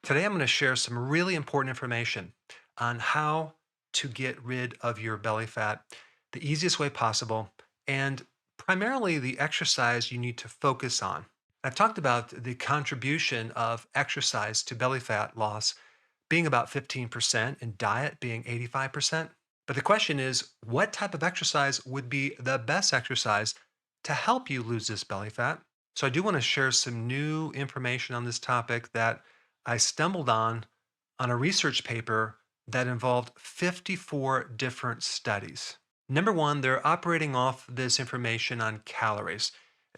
Today, I'm going to share some really important information on how to get rid of your belly fat the easiest way possible, and primarily the exercise you need to focus on. I've talked about the contribution of exercise to belly fat loss being about 15% and diet being 85%. But the question is, what type of exercise would be the best exercise to help you lose this belly fat? So I do want to share some new information on this topic that I stumbled on a research paper that involved 54 different studies. Number one, they're operating off this information on calories.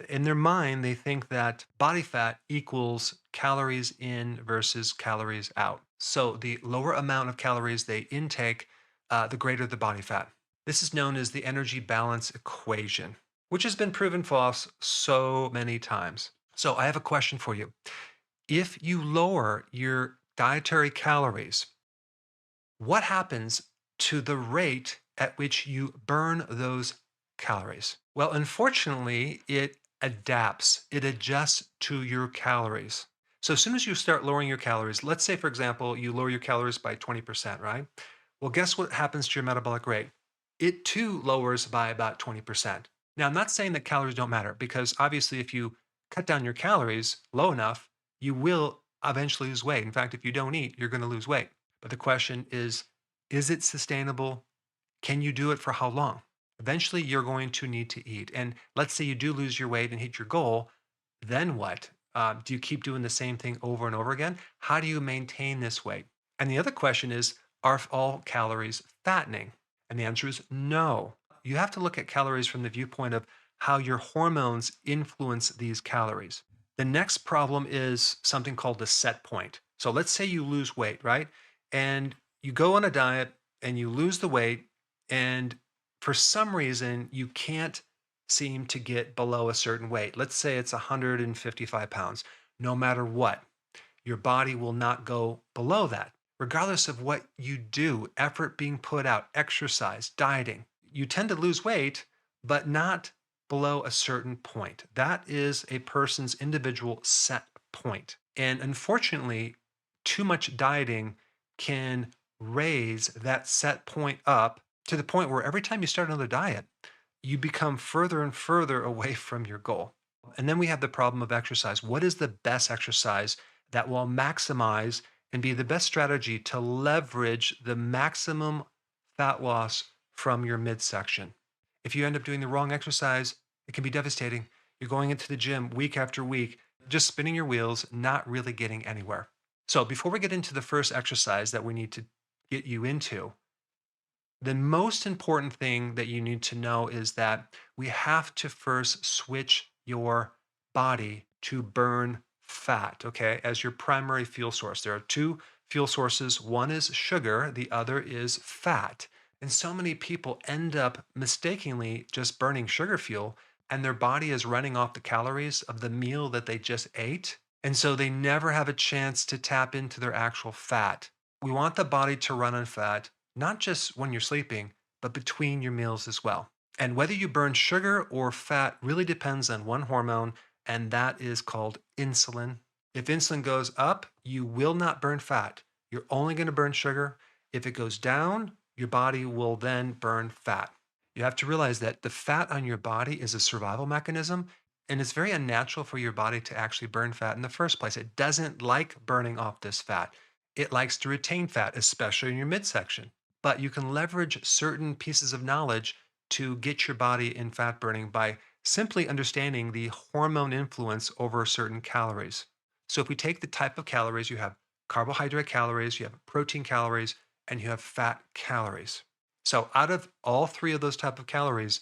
In their mind, they think that body fat equals calories in versus calories out. So the lower amount of calories they intake, the greater the body fat. This is known as the energy balance equation, which has been proven false so many times. So I have a question for you. If you lower your dietary calories, what happens to the rate at which you burn those calories? Well, unfortunately, it adapts, it adjusts to your calories. So as soon as you start lowering your calories, let's say, for example, you lower your calories by 20%, right? Well, guess what happens to your metabolic rate? It too lowers by about 20%. Now, I'm not saying that calories don't matter because obviously, if you cut down your calories low enough, you will eventually lose weight. In fact, if you don't eat, you're going to lose weight. But the question is it sustainable? Can you do it for how long? Eventually, you're going to need to eat. And let's say you do lose your weight and hit your goal, then what? Do you keep doing the same thing over and over again? How do you maintain this weight? And the other question is, are all calories fattening? And the answer is no. You have to look at calories from the viewpoint of how your hormones influence these calories. The next problem is something called the set point. So let's say you lose weight, right? And you go on a diet and you lose the weight, and for some reason, you can't seem to get below a certain weight. Let's say it's 155 pounds. No matter what, your body will not go below that, regardless of what you do, effort being put out, exercise, dieting. You tend to lose weight, but not below a certain point. That is a person's individual set point. And unfortunately, too much dieting can raise that set point up to the point where every time you start another diet, you become further and further away from your goal. And then we have the problem of exercise. What is the best exercise that will maximize and be the best strategy to leverage the maximum fat loss from your midsection? If you end up doing the wrong exercise, it can be devastating. You're going into the gym week after week, just spinning your wheels, not really getting anywhere. So, before we get into the first exercise that we need to get you into, the most important thing that you need to know is that we have to first switch your body to burn fat, okay, as your primary fuel source. There are two fuel sources. One is sugar, the other is fat. And so many people end up mistakenly just burning sugar fuel, and their body is running off the calories of the meal that they just ate. And so they never have a chance to tap into their actual fat. We want the body to run on fat not just when you're sleeping, but between your meals as well. And whether you burn sugar or fat really depends on one hormone, and that is called insulin. If insulin goes up, you will not burn fat. You're only going to burn sugar. If it goes down, your body will then burn fat. You have to realize that the fat on your body is a survival mechanism, and it's very unnatural for your body to actually burn fat in the first place. It doesn't like burning off this fat. It likes to retain fat, especially in your midsection. But you can leverage certain pieces of knowledge to get your body in fat burning by simply understanding the hormone influence over certain calories. So if we take the type of calories, you have carbohydrate calories, you have protein calories, and you have fat calories. So out of all three of those type of calories,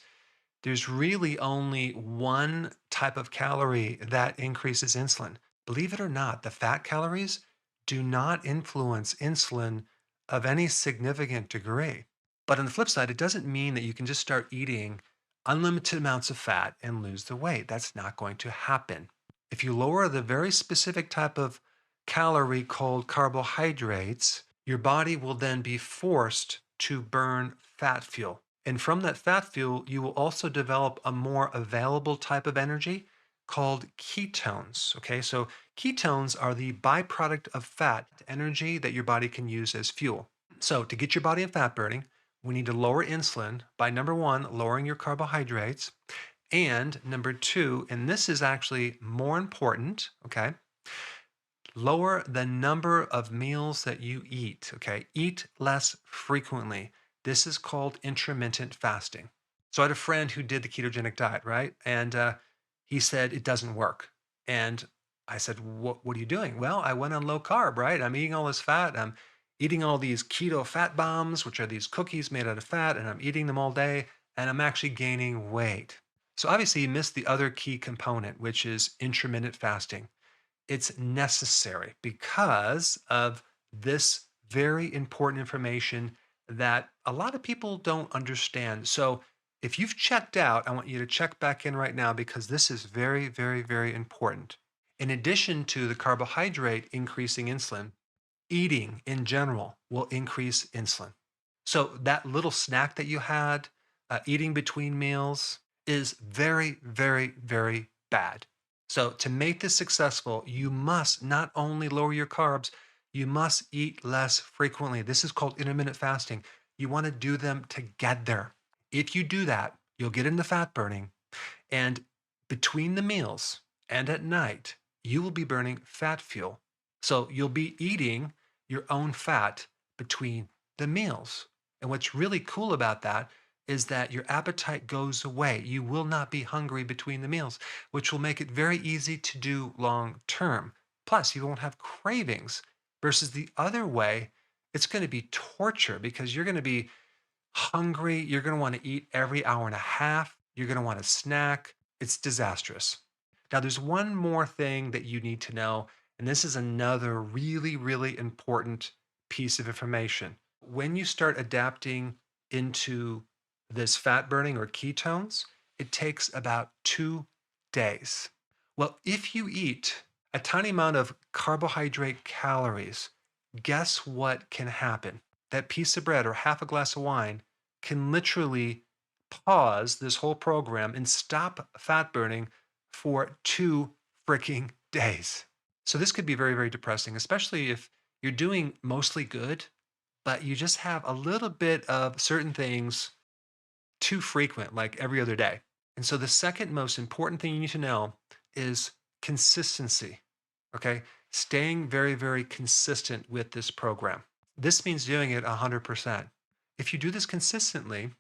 there's really only one type of calorie that increases insulin. Believe it or not, the fat calories do not influence insulin of any significant degree. But on the flip side, it doesn't mean that you can just start eating unlimited amounts of fat and lose the weight. That's not going to happen. If you lower the very specific type of calorie called carbohydrates, your body will then be forced to burn fat fuel. And from that fat fuel, you will also develop a more available type of energy called ketones. Okay, so ketones are the byproduct of fat, energy that your body can use as fuel. So, to get your body in fat burning, we need to lower insulin by number one, lowering your carbohydrates, and number two, and this is actually more important, okay, lower the number of meals that you eat, okay? Eat less frequently. This is called intermittent fasting. So I had a friend who did the ketogenic diet, right? And he said it doesn't work. And I said, what are you doing? Well, I went on low carb, right? I'm eating all this fat. I'm eating all these keto fat bombs, which are these cookies made out of fat, and I'm eating them all day, and I'm actually gaining weight. So obviously, you missed the other key component, which is intermittent fasting. It's necessary because of this very important information that a lot of people don't understand. So, if you've checked out, I want you to check back in right now because this is very, very, very important. In addition to the carbohydrate increasing insulin, eating in general will increase insulin. So, that little snack that you had, eating between meals, is very, very, very bad. So, to make this successful, you must not only lower your carbs, you must eat less frequently. This is called intermittent fasting. You want to do them together. If you do that, you'll get into fat burning. And between the meals and at night, you will be burning fat fuel. So, you'll be eating your own fat between the meals. And what's really cool about that is that your appetite goes away. You will not be hungry between the meals, which will make it very easy to do long term. Plus, you won't have cravings versus the other way, it's going to be torture because you're going to be hungry. You're going to want to eat every hour and a half. You're going to want to snack. It's disastrous. Now, there's one more thing that you need to know, and this is another really, really important piece of information. When you start adapting into this fat burning or ketones, it takes about 2 days. Well, if you eat a tiny amount of carbohydrate calories, guess what can happen? That piece of bread or half a glass of wine can literally pause this whole program and stop fat burning for 2 freaking days. So this could be very, very depressing, especially if you're doing mostly good, but you just have a little bit of certain things too frequent, like every other day. And so the second most important thing you need to know is consistency. Okay. Staying very, very consistent with this program. This means doing it 100%. If you do this consistently,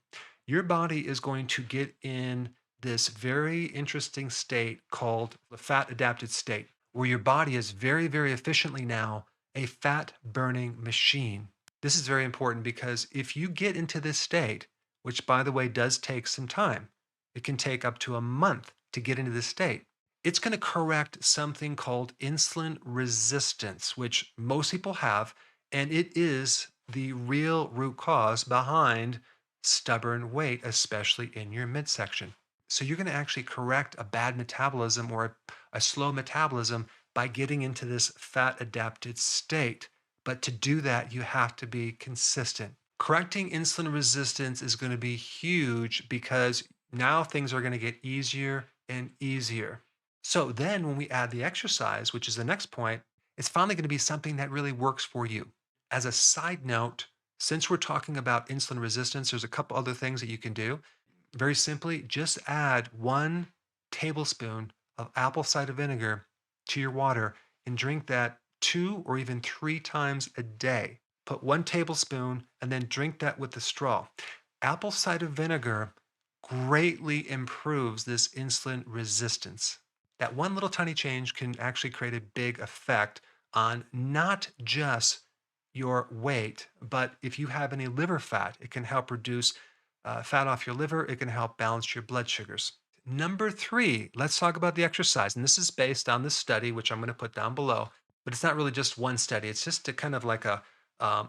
your body is going to get in this very interesting state called the fat adapted state, where your body is very, very efficiently now a fat burning machine. This is very important because if you get into this state, which by the way does take some time, it can take up to a month to get into this state. It's going to correct something called insulin resistance, which most people have, and it is the real root cause behind stubborn weight, especially in your midsection. So you're going to actually correct a bad metabolism or a slow metabolism by getting into this fat adapted state. But to do that, you have to be consistent. Correcting insulin resistance is going to be huge because now things are going to get easier and easier. So then when we add the exercise, which is the next point, it's finally going to be something that really works for you. As a side note, since we're talking about insulin resistance, there's a couple other things that you can do. Very simply, just add 1 tablespoon of apple cider vinegar to your water and drink that 2 or even 3 times a day. Put 1 tablespoon and then drink that with a straw. Apple cider vinegar greatly improves this insulin resistance. That one little tiny change can actually create a big effect on not just your weight, but if you have any liver fat, it can help reduce fat off your liver. It can help balance your blood sugars. Number three, let's talk about the exercise. And this is based on this study, which I'm going to put down below. But it's not really just one study. It's just a kind of like a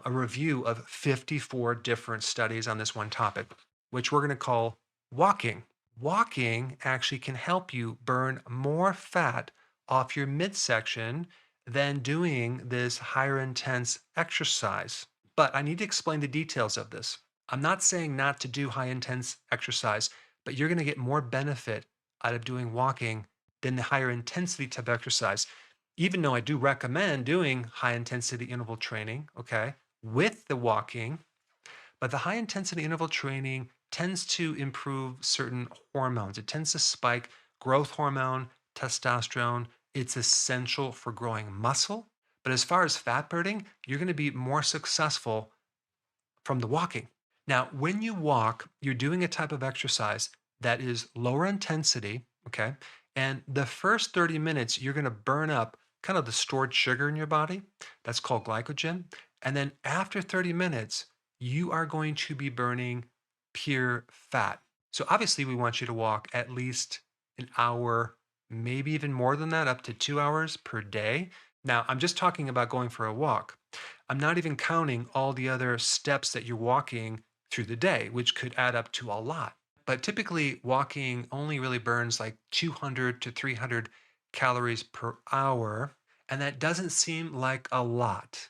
review of 54 different studies on this one topic, which we're going to call walking. Walking actually can help you burn more fat off your midsection than doing this higher intense exercise. But I need to explain the details of this. I'm not saying not to do high intense exercise, but you're going to get more benefit out of doing walking than the higher intensity type exercise. Even though I do recommend doing high intensity interval training, okay, with the walking, but the high intensity interval training tends to improve certain hormones. It tends to spike growth hormone, testosterone. It's essential for growing muscle. But as far as fat burning, you're going to be more successful from the walking. Now, when you walk, you're doing a type of exercise that is lower intensity, okay? And the first 30 minutes, you're going to burn up kind of the stored sugar in your body. That's called glycogen. And then after 30 minutes, you are going to be burning pure fat. So obviously, we want you to walk at least an hour, maybe even more than that, up to 2 hours per day. Now, I'm just talking about going for a walk. I'm not even counting all the other steps that you're walking through the day, which could add up to a lot. But typically, walking only really burns like 200 to 300 calories per hour. And that doesn't seem like a lot.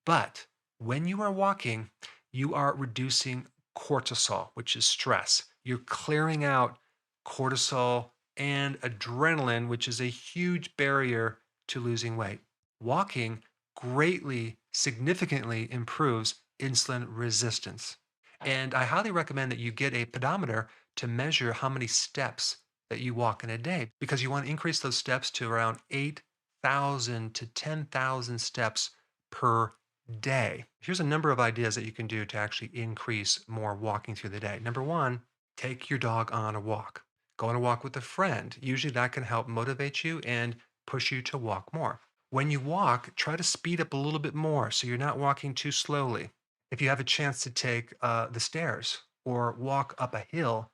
But when you are walking, you are reducing cortisol, which is stress. You're clearing out cortisol and adrenaline, which is a huge barrier to losing weight. Walking greatly, significantly improves insulin resistance. And I highly recommend that you get a pedometer to measure how many steps that you walk in a day because you want to increase those steps to around 8,000 to 10,000 steps per day. Here's a number of ideas that you can do to actually increase more walking through the day. Number one, take your dog on a walk. Go on a walk with a friend. Usually that can help motivate you and push you to walk more. When you walk, try to speed up a little bit more so you're not walking too slowly. If you have a chance to take the stairs or walk up a hill,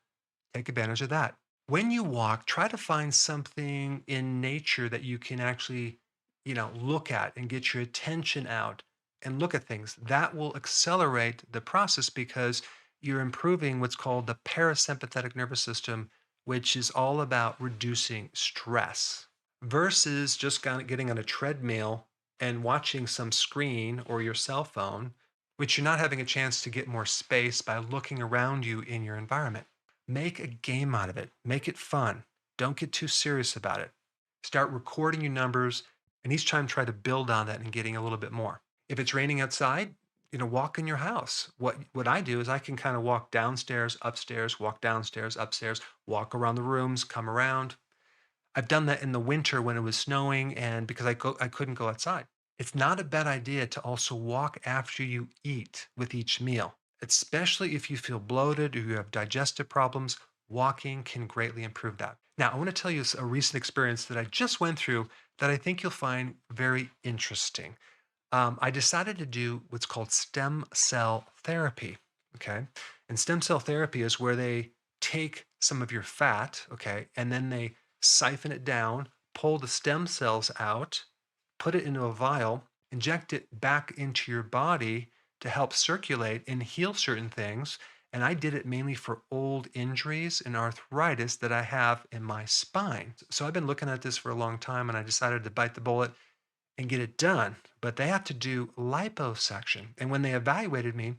take advantage of that. When you walk, try to find something in nature that you can actually, look at and get your attention out and look at things. That will accelerate the process because you're improving what's called the parasympathetic nervous system, which is all about reducing stress versus just kind of getting on a treadmill and watching some screen or your cell phone, which you're not having a chance to get more space by looking around you in your environment. Make a game out of it, make it fun. Don't get too serious about it. Start recording your numbers and each time try to build on that and getting a little bit more. If it's raining outside, walk in your house. What I do is I can kind of walk downstairs, upstairs, walk downstairs, upstairs, walk around the rooms, come around. I've done that in the winter when it was snowing and because I couldn't go outside. It's not a bad idea to also walk after you eat with each meal, especially if you feel bloated or you have digestive problems. Walking can greatly improve that. Now, I want to tell you a recent experience that I just went through that I think you'll find very interesting. I decided to do what's called stem cell therapy. Okay. And stem cell therapy is where they take some of your fat, okay, and then they siphon it down, pull the stem cells out, put it into a vial, inject it back into your body to help circulate and heal certain things. And I did it mainly for old injuries and arthritis that I have in my spine. So I've been looking at this for a long time and I decided to bite the bullet and get it done. But they have to do liposuction. And when they evaluated me,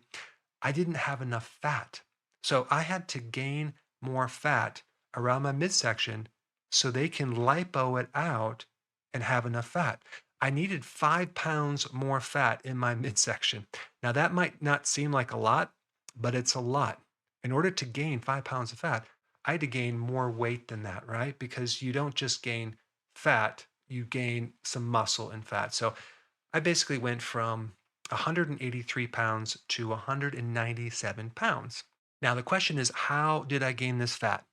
I didn't have enough fat. So I had to gain more fat around my midsection so they can lipo it out and have enough fat. I needed 5 pounds more fat in my midsection. Now, that might not seem like a lot, but it's a lot. In order to gain 5 pounds of fat, I had to gain more weight than that, right? Because you don't just gain fat, you gain some muscle and fat. So I basically went from 183 pounds to 197 pounds. Now, the question is, how did I gain this fat?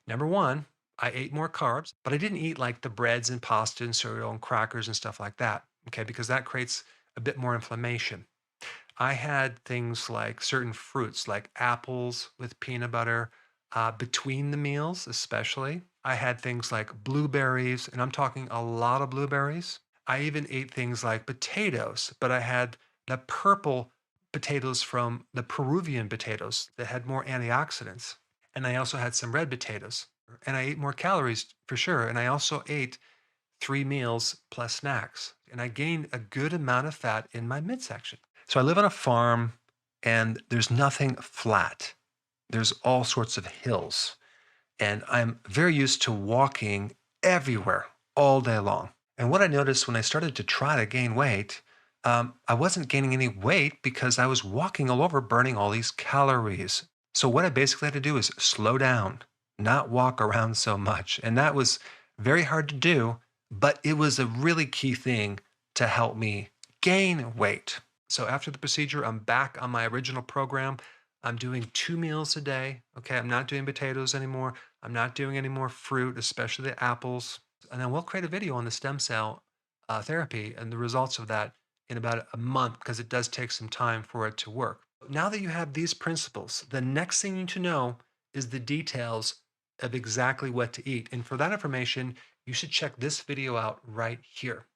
Number one, I ate more carbs, but I didn't eat like the breads and pasta and cereal and crackers and stuff like that, okay, because that creates a bit more inflammation. I had things like certain fruits, like apples with peanut butter, between the meals, especially. I had things like blueberries, and I'm talking a lot of blueberries. I even ate things like potatoes, but I had the purple potatoes from the Peruvian potatoes that had more antioxidants. And I also had some red potatoes. And I ate more calories for sure. And I also ate 3 meals plus snacks. And I gained a good amount of fat in my midsection. So I live on a farm and there's nothing flat. There's all sorts of hills. And I'm very used to walking everywhere all day long. And what I noticed when I started to try to gain weight, I wasn't gaining any weight because I was walking all over, burning all these calories. So, what I basically had to do is slow down, not walk around so much. And that was very hard to do, but it was a really key thing to help me gain weight. So, after the procedure, I'm back on my original program. I'm doing 2 meals a day. Okay. I'm not doing potatoes anymore. I'm not doing any more fruit, especially the apples. And then we'll create a video on the stem cell therapy and the results of that in about a month because it does take some time for it to work. Now that you have these principles, the next thing you need to know is the details of exactly what to eat. And for that information, you should check this video out right here.